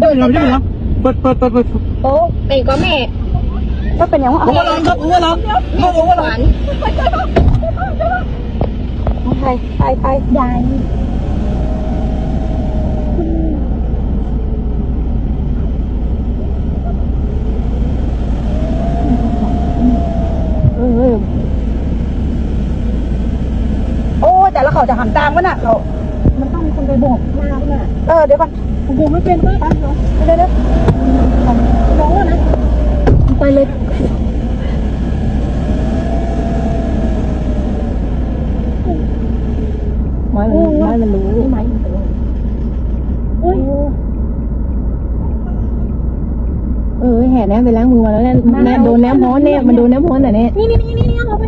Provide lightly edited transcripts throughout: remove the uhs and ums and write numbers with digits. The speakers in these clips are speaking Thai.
เปิดโอ้เป็นก็แม่ก็เป็นอย่างว่า ผมว่าลองครับผมว่าลองผมว่าลอง ไปยายโอ้แต่ละเขาจะหันตามวะน่ะเขามันต้องมีคนไปบอกมาน่ะเดี๋ยวก่อนผมไม่เป็นป่ะเดี๋ยวน้องนะไปเลยไม้มันรู้ไม้มันรู้แห่แนมไปล้างมือมาแล้วเนี่ยโดนแนมฮ้อนเนี่ยมันโดนแนมฮ้อนแต่เนี่ยนี่เอาไป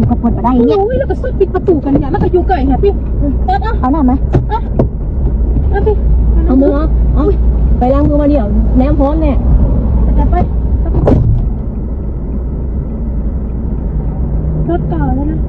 ก็ปลดมาได้เนี่ยแล้วก็ปิดประตูกันเนี่ยแล้วก็อยู่ไก่เนี่ยพี่เอาหน้าไหมเอาพี่เอามือเอาไปล้างมือมาเดี๋ยวแนมฮ้อนเนี่ยไปรถเก่าแล้วนะ